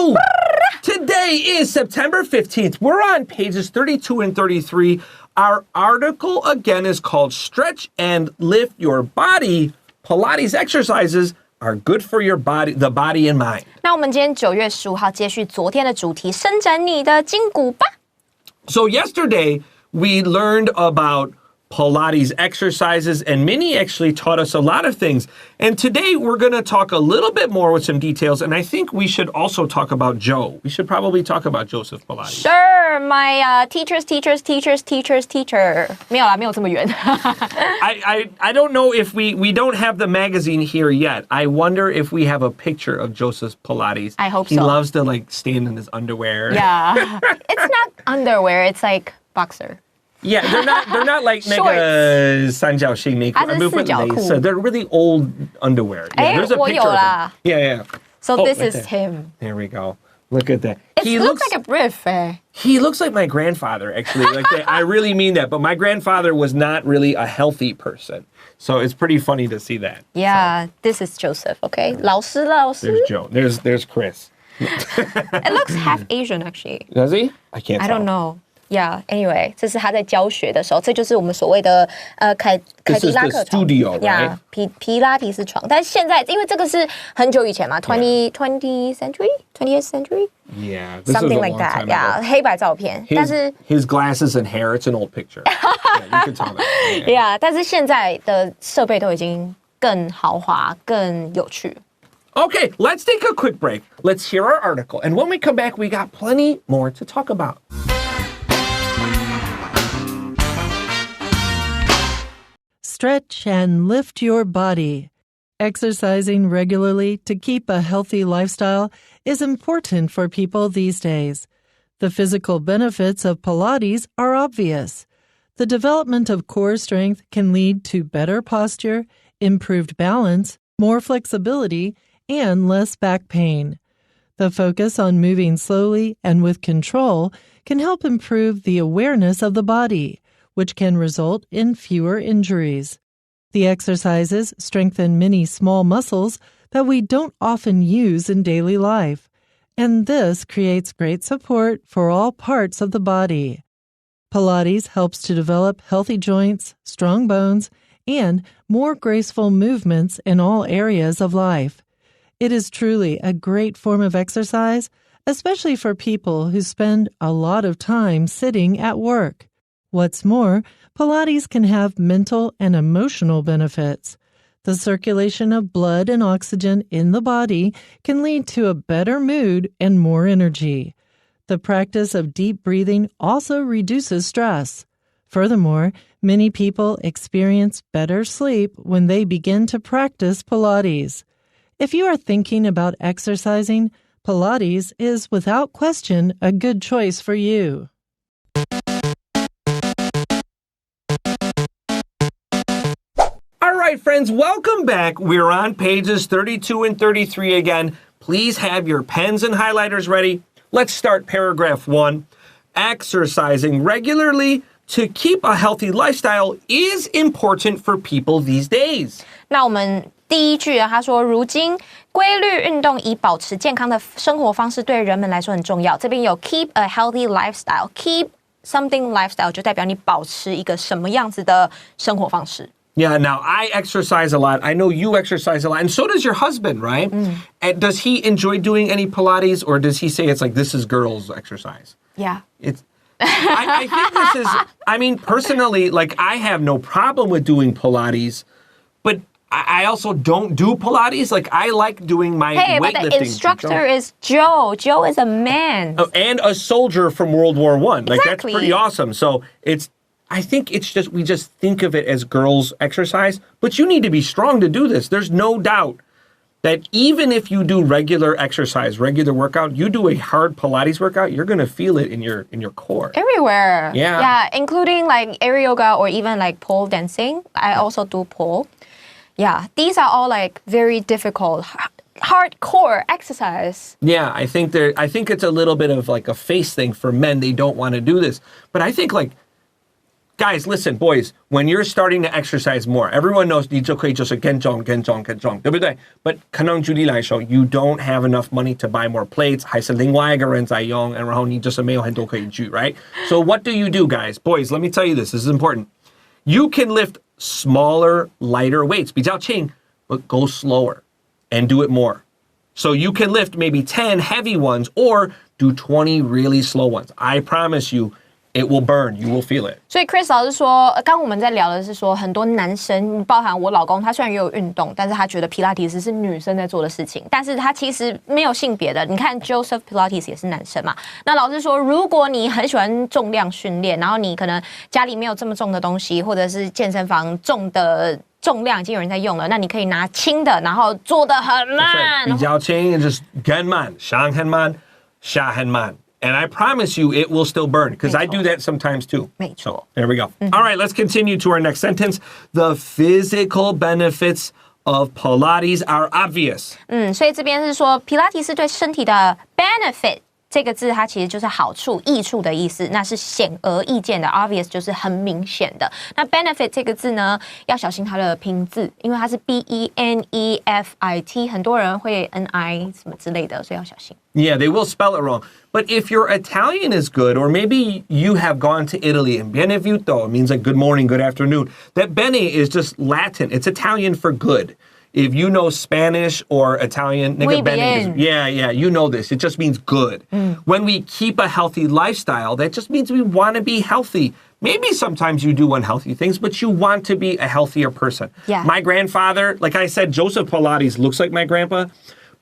Hello! Today is September 15th. We're on pages 32 and 33. Our article again is called Stretch and Lift Your Body. Pilates exercises are good for your body, the body and mind. 那我们今天9月15号接续昨天的主题，伸展你的筋骨吧。So yesterday we learned about Pilates exercises, and Minnie actually taught us a lot of things. And today we're going to talk a little bit more with some details, and I think we should also talk about Joe. We should probably talk about Joseph Pilates. Sure, my teacher. 没有啦，没有这么远。I don't know if we don't have the magazine here yet. I wonder if we have a picture of Joseph Pilates. I hope he so. He loves to like stand in his underwear. Yeah, it's not underwear. It's like boxer. Yeah, they're not like 那个三角形内裤. 它是四角裤. They're really old underwear. Yeah, there's a picture of him. Yeah. So this right is there. him. There we go. Look at that. He looks like a brief. He looks like my grandfather, actually. I really mean that. But my grandfather was not really a healthy person. So it's pretty funny to see that. Yeah, this is Joseph, okay? 老师. There's Joe. There's Chris. It looks half Asian, actually. Does he? I can't tell. I don't know. Yeah, anyway, 这是他在教学的时候，这就是我们所谓的凯迪拉克床。This is the studio, right? 皮拉提斯床。但是现在，因为这个是很久以前嘛 20th century? Yeah, this something like that. Yeah, 黑白照片。但是 his glasses and hair, it's an old picture. Yeah, you can tell that. Yeah, 但是现在的设备都已经更豪华、更有趣。Okay, let's take a quick break. Let's hear our article. And when we come back, we got plenty more to talk about. Stretch and lift your body. Exercising regularly to keep a healthy lifestyle is important for people these days. The physical benefits of Pilates are obvious. The development of core strength can lead to better posture, improved balance, more flexibility, and less back pain. The focus on moving slowly and with control can help improve the awareness of the body, which can result in fewer injuries. The exercises strengthen many small muscles that we don't often use in daily life, and this creates great support for all parts of the body. Pilates helps to develop healthy joints, strong bones, and more graceful movements in all areas of life. It is truly a great form of exercise, especially for people who spend a lot of time sitting at work. What's more, Pilates can have mental and emotional benefits. The circulation of blood and oxygen in the body can lead to a better mood and more energy. The practice of deep breathing also reduces stress. Furthermore, many people experience better sleep when they begin to practice Pilates. If you are thinking about exercising, Pilates is without question a good choice for you. All right, friends, welcome back. We're on pages 32 and 33 again. Please have your pens and highlighters ready. Let's start paragraph 1. Exercising regularly to keep a healthy lifestyle is important for people these days. 那我们第一句他说，如今规律运动以保持健康的生活方式对人们来说很重要。这边有 keep a healthy lifestyle，keep something lifestyle 就代表你保持一个什么样子的生活方式。Yeah, now I exercise a lot. I know you exercise a lot, and so does your husband, right? And does he enjoy doing any Pilates, or does he say it's like, this is girls' exercise? Yeah. I think this is, I mean, personally, like, I have no problem with doing Pilates, but I also don't do Pilates. Like, I like doing my weightlifting. Hey, but the instructor is Joe. Joe is a man. Oh, and a soldier from World War I. Like, exactly. That's pretty awesome. So I think it's just, we just think of it as girls' exercise, but you need to be strong to do this. There's no doubt that even if you do regular exercise, regular workout, you do a hard Pilates workout, you're going to feel it in your core. Everywhere. Yeah. Yeah, including like air yoga or even like pole dancing. I also do pole. Yeah, these are all like very difficult, hardcore exercise. Yeah, I think it's a little bit of like a face thing for men. They don't want to do this. But I think like Guys, listen, boys, when you're starting to exercise more, everyone knows 你就可以就是更重，对不对？ But 可能举例来说 you don't have enough money to buy more plates, 还是另外一个人在用，然后你就是没有很多可以举, right? So what do you do, guys? Boys, let me tell you this. This is important. You can lift smaller, lighter weights, 比较轻, but go slower and do it more. So you can lift maybe 10 heavy ones or do 20 really slow ones. I promise you, it will burn. You will feel it. 所以 Chris 老师说，刚我们在聊的是说，很多男生，包含我老公，他虽然也有运动，但是他觉得皮拉提斯是女生在做的事情，但是他其实没有性别的。你看 Joseph Pilates 也是男生嘛。那老师说，如果你很喜欢重量训练，然后你可能家里没有这么重的东西，或者是健身房重量已经有人在用了，那你可以拿轻的，然后做得很慢。比较轻 just 更慢，上很慢，下很慢。And I promise you, it will still burn because I do that sometimes too. 没错。 There we go. All right, let's continue to our next sentence. The physical benefits of Pilates are obvious. 所以这边是说皮拉提是对身体的 benefit。这个字它其实就是好处、益处的意思，那是显而易见的 obvious 就是很明显的。那 benefit 这个字呢，要小心它的拼字，因为它是 benefit， 很多人会 ni 什么之类的，所以要小心。Yeah, they will spell it wrong. But if your Italian is good, or maybe you have gone to Italy and benevuto means like good morning, good afternoon. That bene is just Latin. It's Italian for good. If you know Spanish or Italian, Muy bien. Yeah, you know this. It just means good. When we keep a healthy lifestyle, that just means we want to be healthy. Maybe sometimes you do unhealthy things, but you want to be a healthier person. Yeah. My grandfather, like I said, Joseph Pilates looks like my grandpa.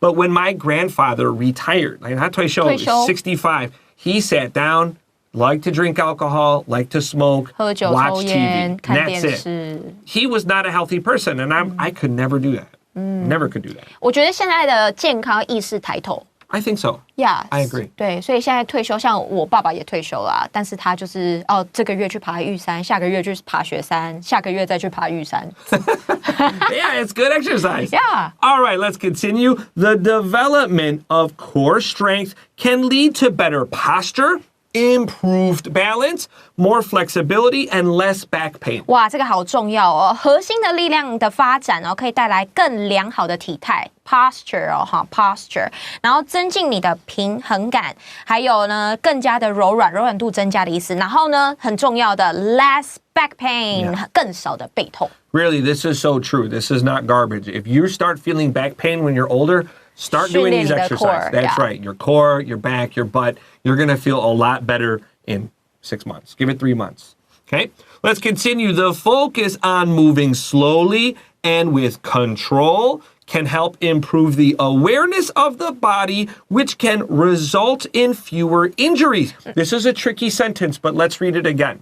But when my grandfather retired, like not 退休, 65, he sat down, liked to drink alcohol, liked to smoke, 喝酒 watch 抽 TV. 烟 And 看电 that's 视 it. He was not a healthy person, and I could never do that. Never could do that. 我觉得现在的健康意识抬头。I think so. Yeah, I agree. 对，所以现在退休，像我爸爸也退休了，但是他就是这个月去爬玉山，下个月去爬雪山，下个月再去爬玉山。Yeah, it's good exercise. Yeah. All right, let's continue. The development of core strength can lead to better posture, improved balance, more flexibility, and less back pain. 哇，这个好重要哦！核心的力量的发展可以带来更良好的体态 posture posture， 然后增进你的平衡感，还有呢更加的柔软度增加的意思。然后呢，很重要的 less back pain， 更少的背痛。Really, this is so true. This is not garbage. If you start feeling back pain when you're older, start doing these exercises. Core, That's right. Your core, your back, your butt. You're going to feel a lot better in 6 months. Give it 3 months. Okay? Let's continue. The focus on moving slowly and with control can help improve the awareness of the body, which can result in fewer injuries. This is a tricky sentence, but let's read it again.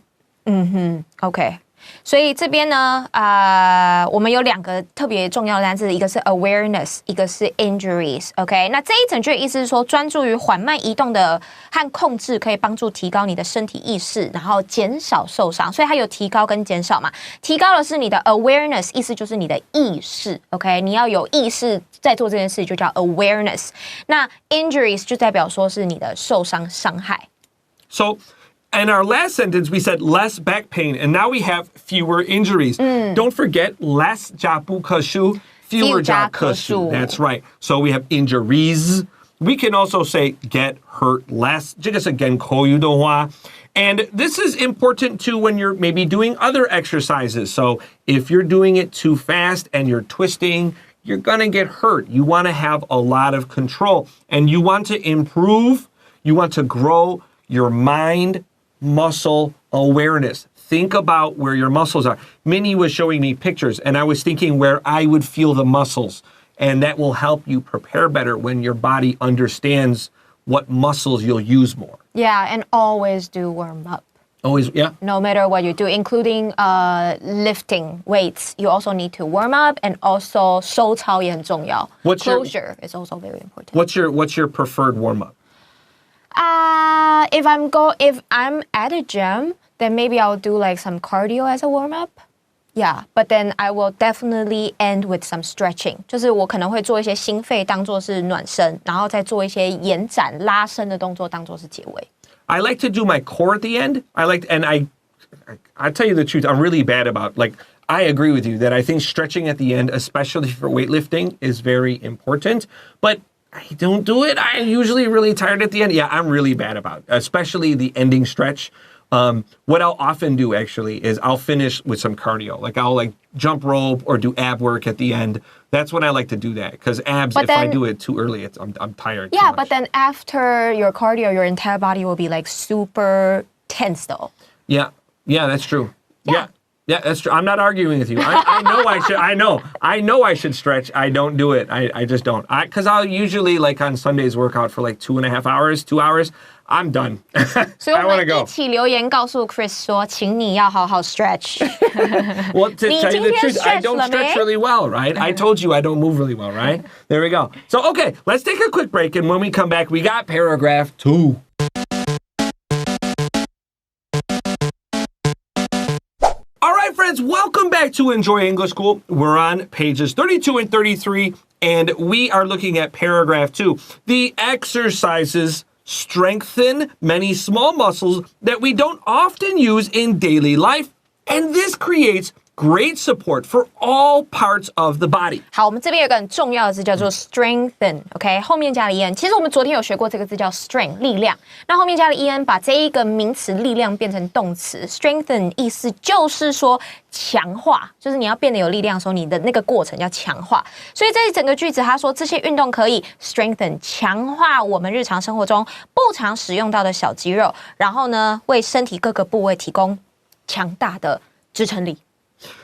OK， 所以这边呢，我们有2个特别重要的单词，一个是 awareness， 一个是 injuries。OK， 那这一整句的意思是说，专注于缓慢移动的和控制，可以帮助提高你的身体意识，然后减少受伤。所以它有提高跟减少嘛。提高的是你的 awareness， 意思就是你的意识。OK， 你要有意识在做这件事，就叫 awareness。那 injuries 就代表说是你的受伤伤害。So,in our last sentence, we said less back pain, and now we have fewer injuries. Don't forget, less 加不可数, fewer 加可数. That's right. So we have injuries. We can also say get hurt less. 这个是跟口语的话. And this is important too when you're maybe doing other exercises. So if you're doing it too fast and you're twisting, you're going to get hurt. You want to have a lot of control, and you want to improve, you want to grow your mind, muscle awareness. Think about where your muscles are. Minnie was showing me pictures, and I was thinking where I would feel the muscles. And that will help you prepare better when your body understands what muscles you'll use more. Yeah, and always do warm up. Always, yeah. No matter what you do, including lifting weights, you also need to warm up, and also 收操也很重要. Closure is also very important. What's your preferred warm up? If I'm at a gym, then maybe I'll do like some cardio as a warm up. Yeah, but then I will definitely end with some stretching. 就是我可能会做一些心肺当作是暖身，然后再做一些延展拉伸的动作当作是结尾。I like to do my core at the end. I tell you the truth, I'm really bad about, like, I agree with you that I think stretching at the end, especially for weightlifting, is very important. But I don't do it. I'm usually really tired at the end. Yeah, I'm really bad about it, especially the ending stretch. What I'll often do actually is I'll finish with some cardio. Like I'll like jump rope or do ab work at the end. That's when I like to do that because abs, if I do it too early, I'm tired. Yeah, but then after your cardio, your entire body will be like super tense though. Yeah, that's true. Yeah, that's true. I'm not arguing with you. I know I should. I know I should stretch. I don't do it. I just don't. Because I'll usually like on Sundays work out for like 2.5 hours, 2 hours. I'm done. 所以 I 我 want 们 to go. 一起留言告诉 Chris 说，请你要好好 stretch。 Well, to tell you the truth, I stretch don't 了 stretch 没？ really well, right? I told you I don't move really well, right? There we go. So, okay, let's take a quick break. And when we come back, we got paragraph 2. All right, friends, welcome back to Enjoy English School. We're on pages 32 and 33, and we are looking at paragraph 2. The exercises strengthen many small muscles that we don't often use in daily life, and this creates great support for all parts of the body. 好，我们这边有个很重要的字叫做 strengthen，OK， 后面加了 en。其实我们昨天有学过这个字叫 strength， 力量。那后面加了 en， 把这一个名词力量变成动词 strengthen， 意思就是说强化，就是你要变得有力量的时候，你的那个过程叫强化。所以这一整个句子，他说这些运动可以 strengthen， 强化我们日常生活中不常使用到的小肌肉，然后呢，为身体各个部位提供强大的支撑力。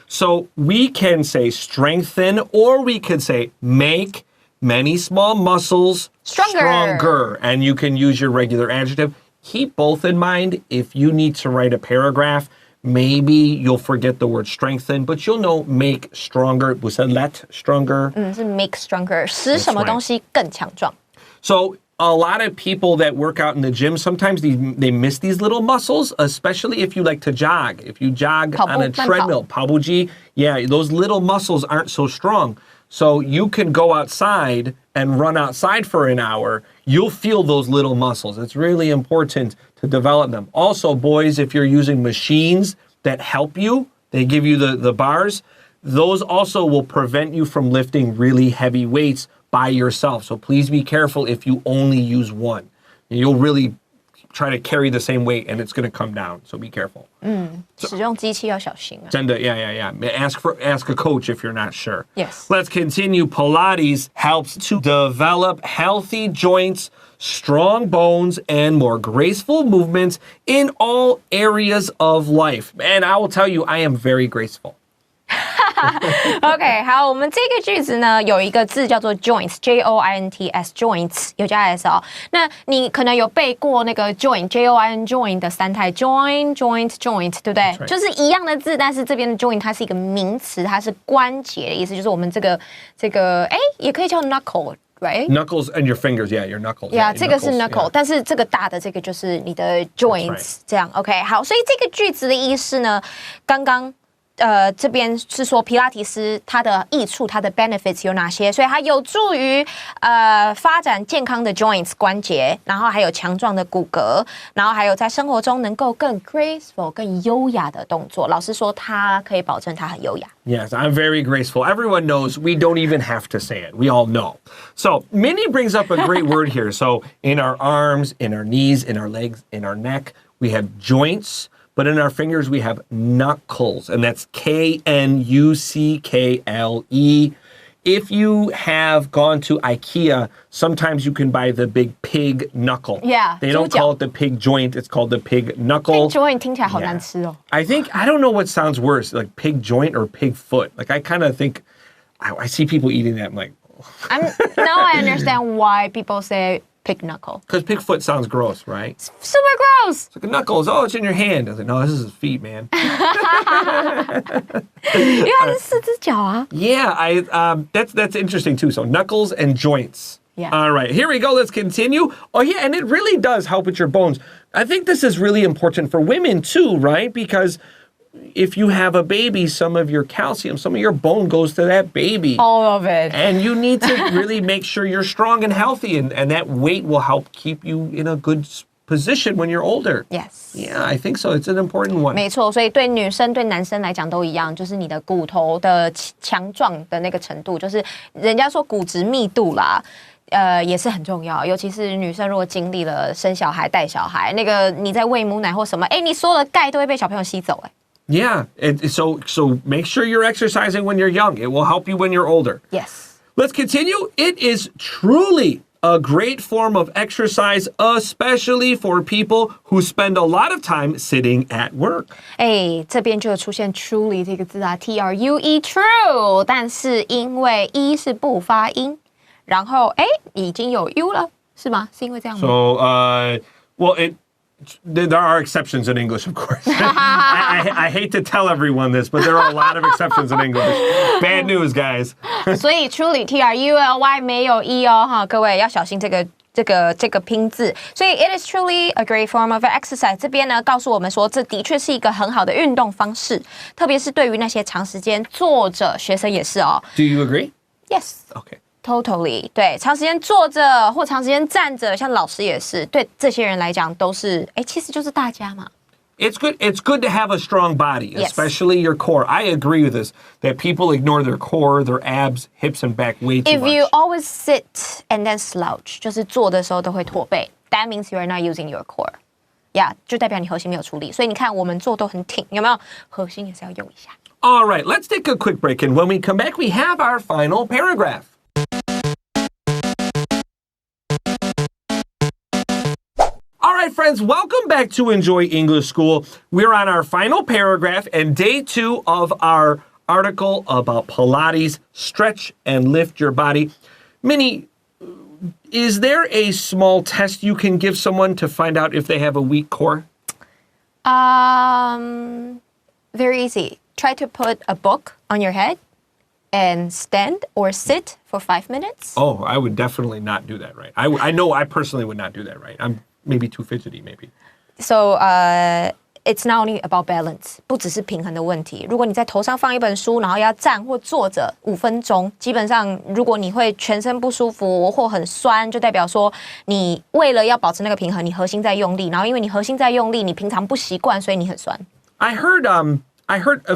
So we can say strengthen, or we could say make many small muscles stronger. And you can use your regular adjective. Keep both in mind. If you need to write a paragraph, maybe you'll forget the word strengthen, but you'll know make stronger. Was it let stronger? 是 make stronger， 使什么东西更强壮。So a lot of people that work out in the gym, sometimes they miss these little muscles, especially if you like to jog. If you jog on a treadmill, 跑步机, yeah, those little muscles aren't so strong. So you can go outside and run outside for an hour. You'll feel those little muscles. It's really important to develop them. Also, boys, if you're using machines that help you, they give you the bars, those also will prevent you from lifting really heavy weights by yourself. So please be careful if you only use one. You'll really try to carry the same weight and it's going to come down. So be careful. 使用机器要小心啊。真的, yeah. Ask a coach if you're not sure. Yes. Let's continue. Pilates helps to develop healthy joints, strong bones, and more graceful movements in all areas of life. And I will tell you, I am very graceful. OK， 好，我们这个句子呢有一个字叫做 joints，J-O-I-N-T-S joints 有加 s 哦。那你可能有背过那个 join，J-O-I-N join 的三态 join，joint，joint， 对不对？ right. 就是一样的字，但是这边的 joint 它是一个名词，它是关节的意思，就是我们这个也可以叫 knuckle。Right? Knuckles and your fingers, yeah, your knuckles. Yeah, 这个是 knuckle， yeah. 但是这个大的这个就是你的 joints， 这样 OK。好，所以这个句子的意思呢，刚刚。这边是说皮拉提斯它的益处，它的 benefits 有哪些？所以它有助于发展健康的 joints 关节，然后还有强壮的骨骼，然后还有在生活中能够更 graceful 更优雅的动作。老师说它可以保证它很优雅。Yes, I'm very graceful. Everyone knows. We don't even have to say it. We all know. So Minnie brings up a great word here. So in our arms, in our knees, in our legs, in our neck, we have joints. But in our fingers, we have knuckles, and that's K-N-U-C-K-L-E. If you have gone to IKEA, sometimes you can buy the big pig knuckle. Yeah, They don't call it the pig joint, it's called the pig knuckle. Pig joint 听起来好难吃哦。I don't know what sounds worse, like pig joint or pig foot. Like I kind of think, I see people eating that, I'm like... Now I understand why people say pig knuckle. Because pig foot sounds gross, right? Super gross. It's like a knuckles. Oh, it's in your hand. I was like, no, this is his feet, man. 因为它是四只脚啊。Yeah, that's interesting too. So knuckles and joints. Yeah. All right, here we go. Let's continue. Oh yeah, and it really does help with your bones. I think this is really important for women too, right? Because if you have a baby, some of your calcium, some of your bone goes to that baby. All of it. And you need to really make sure you're strong and healthy, and that weight will help keep you in a good position when you're older. Yes. Yeah, I think so. It's an important one. 没错，所以对女生对男生来讲都一样，就是你的骨头的强壮的那个程度，就是人家说骨质密度啦。也是很重要，尤其是女生如果经历了生小孩、带小孩，那个你在喂母奶或什么，你所有的钙都会被小朋友吸走Yeah, so make sure you're exercising when you're young. It will help you when you're older. Yes. Let's continue. It is truly a great form of exercise, especially for people who spend a lot of time sitting at work. 这边就有出现 truly 这个字啊 ，true true， 但是因为 e 是不发音，然后已经有 u 了，是吗？是因为这样吗 So, there are exceptions in English, of course. I hate to tell everyone this, but there are a lot of exceptions in English. Bad news, guys. 所以 truly truly 没有 e 哦，哈，各位要小心这个拼字。所以 it is truly a great form of exercise。这边呢告诉我们说，这的确是一个很好的运动方式，特别是对于那些长时间坐着，学生也是哦。Do you agree? Yes. Okay.Totally. 对，长时间坐着或长时间站着，像老师也是，对这些人来讲都是，其实就是大家嘛。It's good to have a strong body, Yes. especially your core. I agree with this, that people ignore their core, their abs, hips, and back way too If much. you always sit and then slouch， 就是坐的时候都会驼背 ，that means you are not using your core. Yeah， 就代表你核心没有处理。所以你看，我们坐都很挺，有没有？核心也是要用一下。All right, let's take a quick break, and when we come back, we have our final paragraph. All right, friends, welcome back to Enjoy English School. We're on our final paragraph and day 2 of our article about Pilates, stretch and lift your body. Minnie, is there a small test you can give someone to find out if they have a weak core? Very easy. Try to put a book on your head and stand or sit for 5 minutes. Oh, I would definitely not do that right. I know I personally would not do that right. I'm maybe too fidgety, maybe. So, it's not only about balance， 不只是平衡的问题。如果你在头上放一本书，然后要站或坐着5分钟，基本上如果你会全身不舒服或很酸，就代表说你为了要保持那个平衡，你核心在用力，然后因为你核心在用力，你平常不习惯，所以你很酸。I heard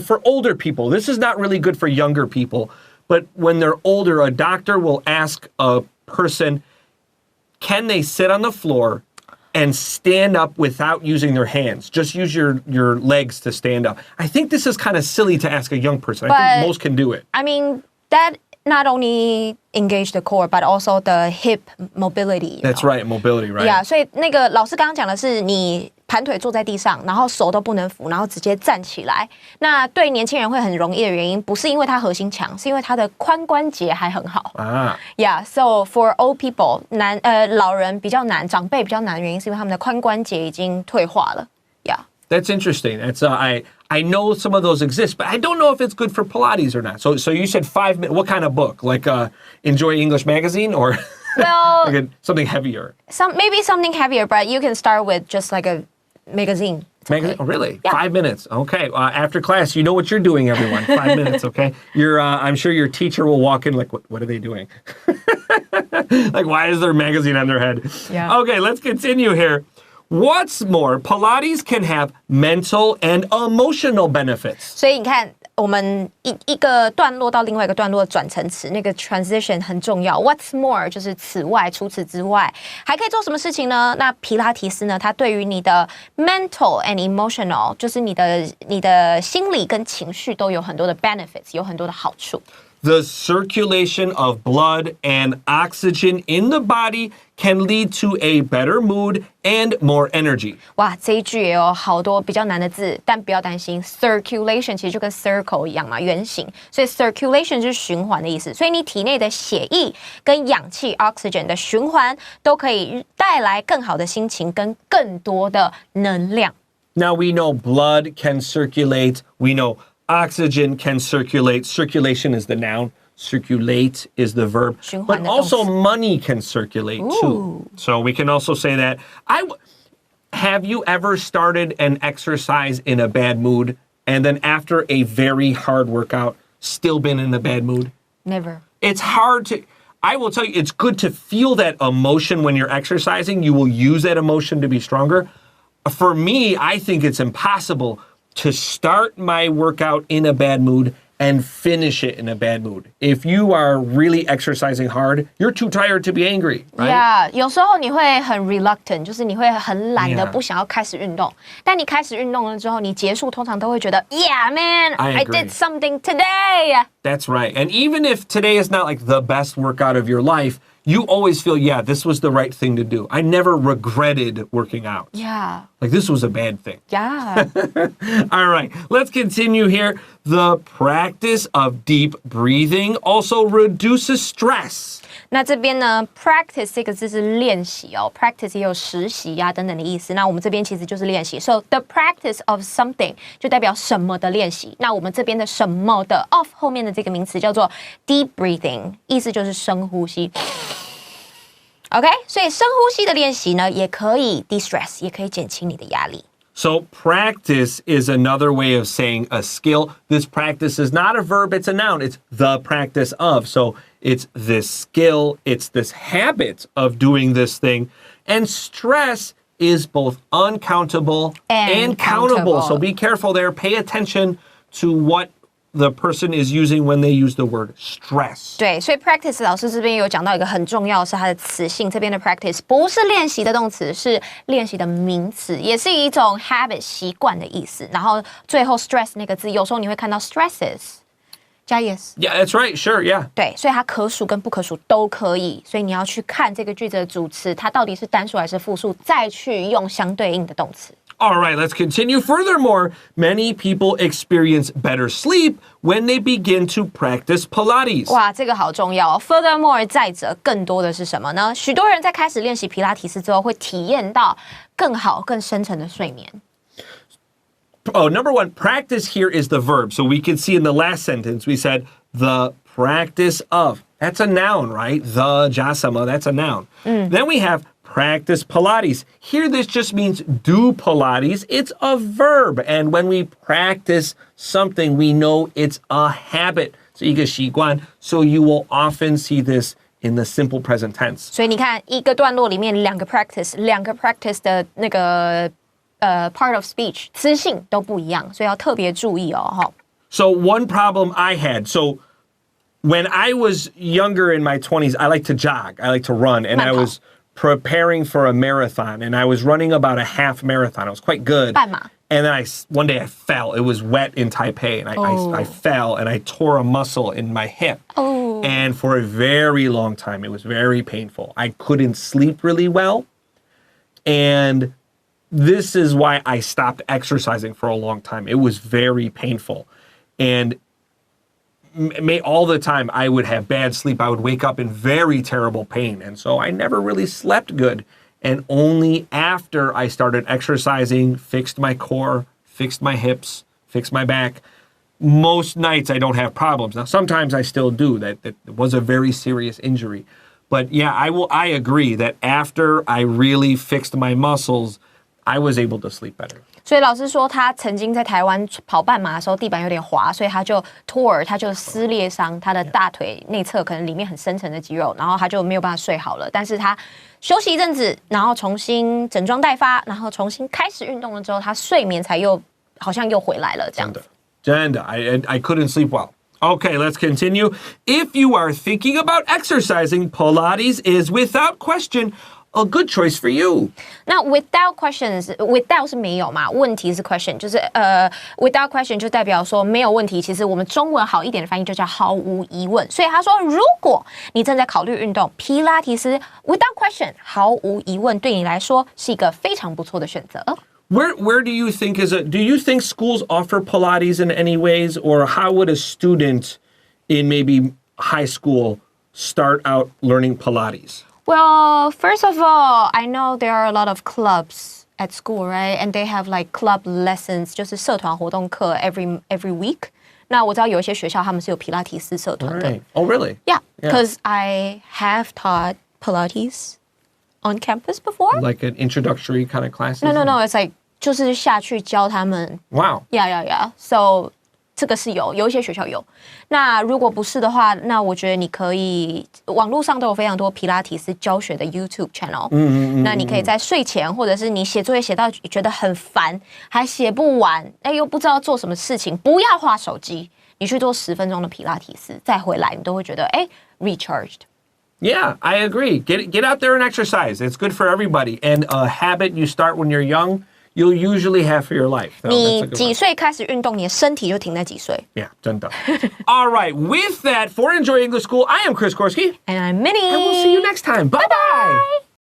for older people, this is not really good for younger people, but when they're older, a doctor will ask a person, can they sit on the floor and stand up without using their hands? Just use your legs to stand up. I think this is kind of silly to ask a young person. I think most can do it. I mean, that not only engage the core, but also the hip mobility. That's right, mobility, right? Yeah, 所以那个老师刚刚讲的是你盘腿坐在地上，然后手都不能扶，然后直接站起来。那对年轻人会很容易的原因，不是因为他核心强，是因为他的髋关节还很好。Yeah, so for old people， 老人比较难，长辈比较难的原因是因为他们的髋关节已经退化了。Yeah. That's interesting. That's I know some of those exist, but I don't know if it's good for Pilates or not. So you said 5 minutes. What kind of book? Like Enjoy English magazine or Well, like something heavier? Maybe something heavier, but you can start with just like a magazine. Magazine? Oh, really? Yeah. 5 minutes. Okay. After class, you know what you're doing, everyone. 5 minutes, okay? I'm sure your teacher will walk in like, what are they doing? Like, why is there a magazine on their head? Yeah. Okay, let's continue here. What's more, Pilates can have mental and emotional benefits. 所以你看，我们一个段落到另外一个段落的转成词，那个 transition 很重要。What's more 就是此外，除此之外，还可以做什么事情呢？那皮拉提斯呢？它对于你的 mental and emotional， 就是你的心理跟情绪都有很多的 benefits， 有很多的好处。The circulation of blood and oxygen in the body can lead to a better mood and more energy. 哇，这一句也有好多比较难的字，但不要担心 ，circulation 其实就跟 circle 一样嘛，圆形，所以 circulation 就是循环的意思。所以你体内的血液跟氧气 oxygen 的循环都可以带来更好的心情跟更多的能量。Now we know blood can circulate. We know oxygen can circulate. Circulation is the noun. Circulate is the verb. But also money can circulate too. So we can also say that. Have you ever started an exercise in a bad mood and then after a very hard workout still been in a bad mood? Never. It's hard to... I will tell you, it's good to feel that emotion when you're exercising. You will use that emotion to be stronger. For me, I think it's impossible to start my workout in a bad mood and finish it in a bad mood. If you are really exercising hard, you're too tired to be angry, right? Yeah, 有时候你会很 reluctant， 就是你会很懒得 Yeah. 不想要开始运动。但你开始运动了之后，你结束通常都会觉得 Yeah, man, I I agree. did something today. That's right. And even if today is not like the best workout of your life, you always feel, yeah, this was the right thing to do. I never regretted working out. Yeah, Like this was a bad thing. yeah. All right, let's continue here. The practice of deep breathing also reduces stress. 那这边呢 ，practice 这个字是练习哦 ，practice 也有实习呀、等等的意思。那我们这边其实就是练习。So the practice of something 就代表什么的练习。那我们这边的什么的 of 后面的这个名词叫做 deep breathing， 意思就是深呼吸。OK， 所以深呼吸的练习呢，也可以 de-stress， 也可以减轻你的压力。So practice is another way of saying a skill. This practice is not a verb, it's a noun. It's the practice of. So it's this skill, it's this habit of doing this thing. And stress is both uncountable and countable. So be careful there. Pay attention to what the person is using when they use the word stress. 对，所以 practice 老师这边有讲到一个很重要的是它的词性，这边的 practice 不是练习的动词，是练习的名词，也是一种 habit 习惯的意思。然后最后 stress 那个字，有时候你会看到 stresses 加 yes。 Yeah, that's right. Sure, yeah. 对，所以它可数跟不可数都可以，所以你要去看这个句子的主词，它到底是单数还是复数，再去用相对应的动词。All right, let's continue. Furthermore, many people experience better sleep when they begin to practice Pilates. 哇，这个好重要哦。Furthermore， 再者，更多的是什么呢？许多人在开始练习皮拉提斯之后，会体验到更好、更深层的睡眠。Oh, number one, practice here is the verb. So we can see in the last sentence, we said the practice of. That's a noun, right? The jasama, that's a noun. Then we have practice Pilates. Here, this just means do Pilates. It's a verb. And when we practice something, we know it's a habit. So you will often see this in the simple present tense. 所以你看，一个段落里面两个 practice 的那个part of speech 词性都不一样，所以要特别注意哦，哈。So one problem I had, so when I was younger in my 20s, I like to jog, I like to run, and I was preparing for a marathon, and I was running about a half marathon. I was quite good. 半马。 And then one day I fell. It was wet in Taipei, and I fell, and I tore a muscle in my hip. Oh. And for a very long time, it was very painful. I couldn't sleep really well, and this is why I stopped exercising for a long time. It was very painful. And all the time I would have bad sleep. I would wake up in very terrible pain. And so I never really slept good. And only after I started exercising, fixed my core, fixed my hips, fixed my back, most nights I don't have problems. Now, sometimes I still do. That was a very serious injury. But yeah, I agree that after I really fixed my muscles, I was able to sleep better. 所以老师说，他曾经在台湾跑半马的时候，地板有点滑，所以他就 tore， 他就撕裂伤他的大腿内侧，可能里面很深层的肌肉，然后他就没有办法睡好了。但是他休息一阵子，然后重新整装待发，然后重新开始运动了之后，他睡眠才好像又回来了这样子。真的 I couldn't sleep well. Okay, let's continue. If you are thinking about exercising, Pilates is without question a good choice for you. 那 without questions， without 是没有嘛，问题是 question， 就是without question 就代表说没有问题。其实我们中文好一点的翻译就叫毫无疑问。所以他说，如果你正在考虑运动，皮拉提斯 without question 毫无疑问对你来说是一个非常不错的选择。Where do you think do you think schools offer Pilates in any ways, or how would a student in maybe high school start out learning Pilates? Well, first of all, I know there are a lot of clubs at school, right? And they have like club lessons, 就是社团活动课 every week. 那我知道有一些学校他们是有皮拉提斯社团的。Right. Oh, really? Yeah, because I have taught Pilates on campus before. Like an introductory kind of classes? No. It's like 就是下去教他们。Wow. Yeah. So 这个是有一些学校有。那如果不是的话，那我觉得你可以网络上都有非常多皮拉提斯教学的 YouTube channel。那你可以在睡前，或者是你写作业写到觉得很烦，还写不完，又不知道做什么事情，不要滑手机，你去做10分钟的皮拉提斯，再回来你都会觉得recharged。Yeah, I agree. Get out there and exercise. It's good for everybody. And a habit you start when you're young, you'll usually have for your life. 你几岁开始运动，你的身体就停在几岁。Yeah, 真的。All right, with that, for Enjoy English School, I am Chris Korsky. And I'm Minnie. And we'll see you next time. Bye-bye.